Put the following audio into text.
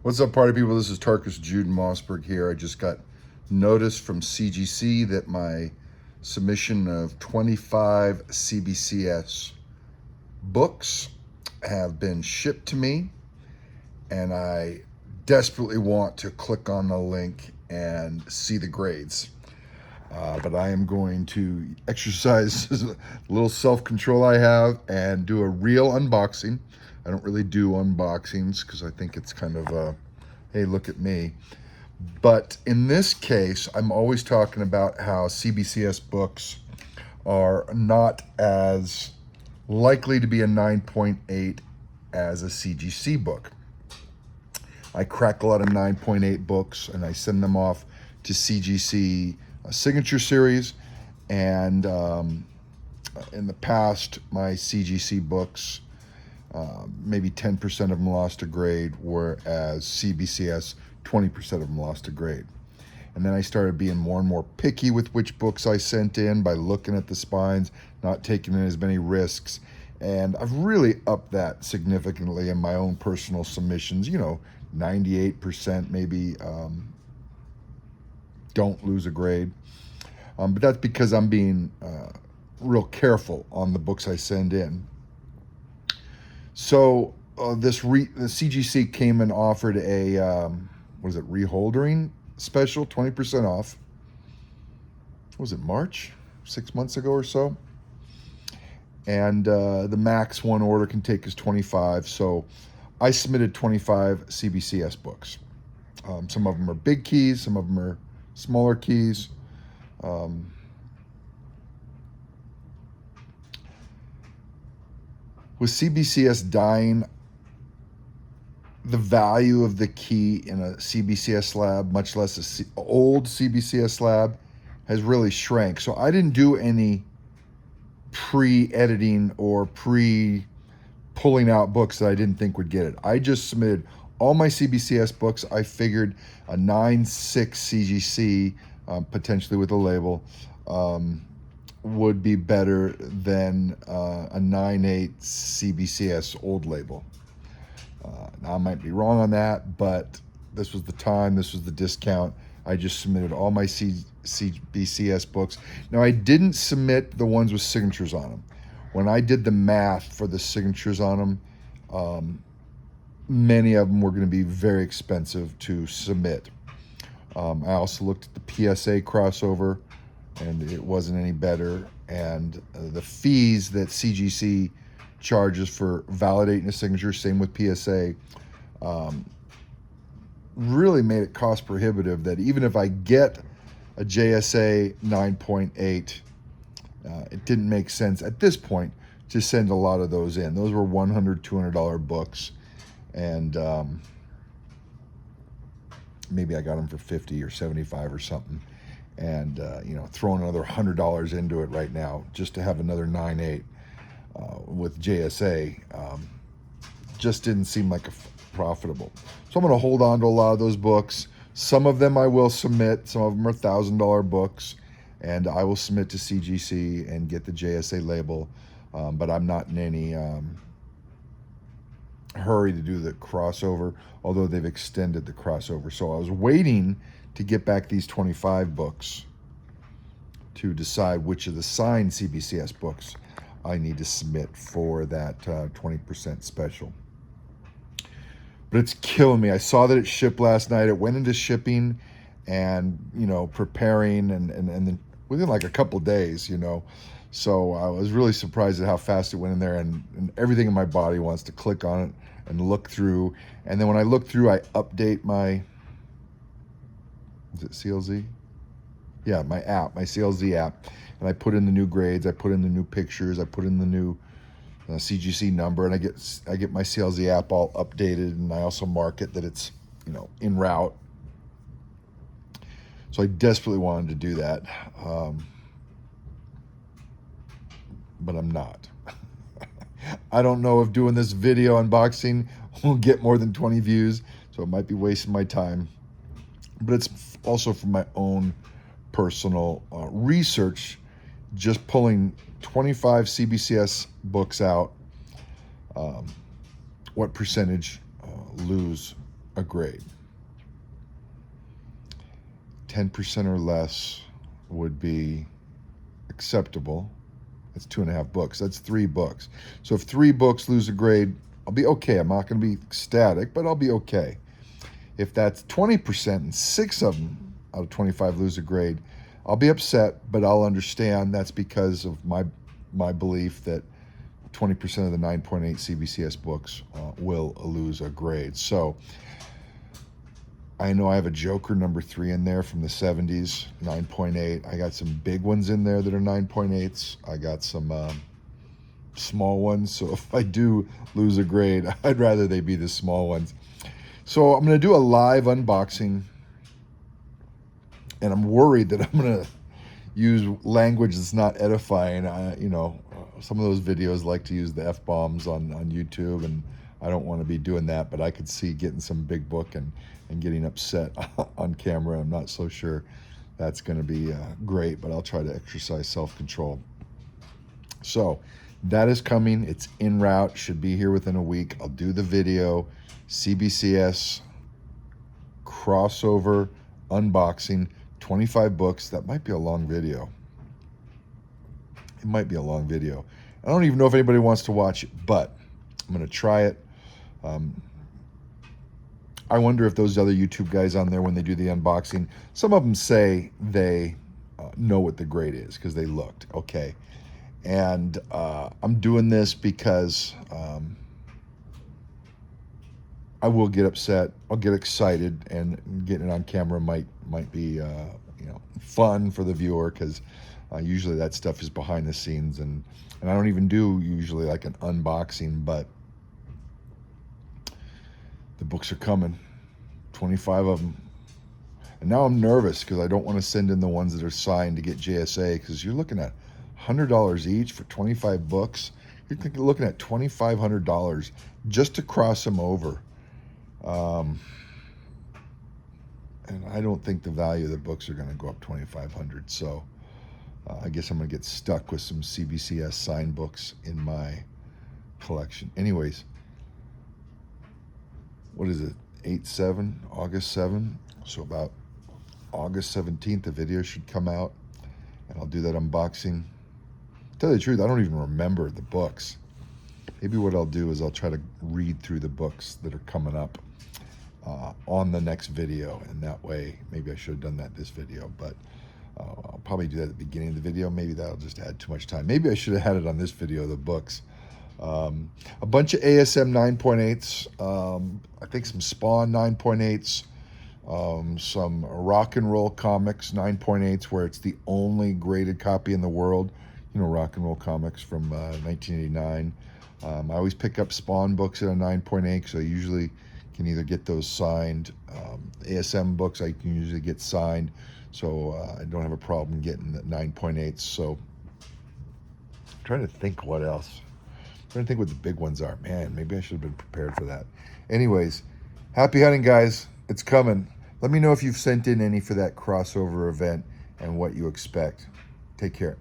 What's up, party people? This is Tarkus Jude Mossberg here. I just got notice from CGC that my submission of 25 CBCS books have been shipped to me, and I desperately want to click on the link and see the grades. But I am going to exercise a little self-control I have and do a real unboxing. I don't really do unboxings because I think it's kind of a, hey, look at me. But in this case, I'm always talking about how CBCS books are not as likely to be a 9.8 as a CGC book. I crack a lot of 9.8 books and I send them off to CGC Signature Series, and in the past, my CGC books, maybe 10% of them lost a grade, whereas CBCS, 20% of them lost a grade. And then I started being more and more picky with which books I sent in by looking at the spines, not taking in as many risks. And I've really upped that significantly in my own personal submissions. 98% maybe don't lose a grade. But that's because I'm being real careful on the books I send in. So the CGC came and offered a, reholdering special, 20% off. Was it March? 6 months ago or so? And the max one order can take is 25. So I submitted 25 CBCS books. Some of them are big keys, some of them are smaller keys. With CBCS dying, the value of the key in a CBCS lab, much less an old CBCS lab, has really shrank. So I didn't do any pre-editing or pre-pulling out books that I didn't think would get it. I just submitted all my CBCS books. I figured a 9.6 CGC, potentially with a label, would be better than a 9.8 CBCS old label. Now I might be wrong on that, but this was the time, this was the discount. I just submitted all my CBCS books. Now I didn't submit the ones with signatures on them. When I did the math for the signatures on them, many of them were going to be very expensive to submit. I also looked at the PSA crossover, and it wasn't any better. And the fees that CGC charges for validating a signature, same with PSA, really made it cost prohibitive that even if I get a JSA 9.8, it didn't make sense at this point to send a lot of those in. Those were $100, $200 books, and maybe I got them for 50 or 75 or something. And throwing another $100 into it right now just to have another 9.8 with JSA just didn't seem like profitable. So I'm going to hold on to a lot of those books. Some of them I will submit. Some of them are $1,000 books, and I will submit to CGC and get the JSA label. But I'm not in any hurry to do the crossover, although they've extended the crossover. So I was waiting to get back these 25 books to decide which of the signed CBCS books I need to submit for that 20% special. But it's killing me. I saw that it shipped last night. It went into shipping and, preparing and then within like a couple days, So I was really surprised at how fast it went in there, and everything in my body wants to click on it and look through. And then when I look through, I update my, is it CLZ? Yeah, my app, my CLZ app. And I put in the new grades, I put in the new pictures, I put in the new CGC number, and I get my CLZ app all updated, and I also mark it that it's, en route. So I desperately wanted to do that, but I'm not. I don't know if doing this video unboxing will get more than 20 views, so it might be wasting my time. But it's also for my own personal research, just pulling 25 CBCS books out, what percentage lose a grade. 10% or less would be acceptable. That's 2.5 books. That's 3 books. So if 3 books lose a grade, I'll be okay. I'm not going to be ecstatic, but I'll be okay. If that's 20% and 6 of them out of 25 lose a grade, I'll be upset, but I'll understand that's because of my belief that 20% of the 9.8 CBCS books will lose a grade. So I know I have a Joker number 3 in there from the 70s, 9.8. I got some big ones in there that are 9.8s. I got some small ones. So if I do lose a grade, I'd rather they be the small ones. So I'm going to do a live unboxing, and I'm worried that I'm going to use language that's not edifying. Some of those videos like to use the F-bombs on YouTube, and I don't want to be doing that, but I could see getting some big book and getting upset on camera. I'm not so sure that's going to be great, but I'll try to exercise self-control. So that is coming. It's en route. Should be here within a week. I'll do the video. CBCS Crossover unboxing, 25 books. That might be a long video. It might be a long video. I don't even know if anybody wants to watch it, but I'm going to try it. I wonder if those other YouTube guys on there, when they do the unboxing, some of them say they know what the grade is because they looked. Okay. And I'm doing this because I will get upset. I'll get excited, and getting it on camera might be fun for the viewer, because usually that stuff is behind the scenes, and I don't even do usually like an unboxing, but the books are coming, 25 of them. And now I'm nervous because I don't want to send in the ones that are signed to get JSA, because you're looking at $100 each for 25 books. You're looking at $2,500 just to cross them over. And I don't think the value of the books are going to go up $2,500. So I guess I'm going to get stuck with some CBCS signed books in my collection. Anyways, what is it? 8/7, August 7. So about August 17th, the video should come out, and I'll do that unboxing. To tell you the truth, I don't even remember the books. Maybe what I'll do is I'll try to read through the books that are coming up on the next video, and that way, maybe I should have done that this video, but I'll probably do that at the beginning of the video. Maybe that'll just add too much time. Maybe I should have had it on this video, the books. A bunch of ASM 9.8s, I think some Spawn 9.8s, some Rock and Roll Comics 9.8s, where it's the only graded copy in the world. Rock and Roll Comics from 1989. I always pick up Spawn books at a 9.8, so I usually can either get those signed. ASM books I can usually get signed, so I don't have a problem getting the 9.8s. So I'm trying to think what else. I'm trying to think what the big ones are. Man, maybe I should have been prepared for that. Anyways, happy hunting, guys. It's coming. Let me know if you've sent in any for that crossover event and what you expect. Take care.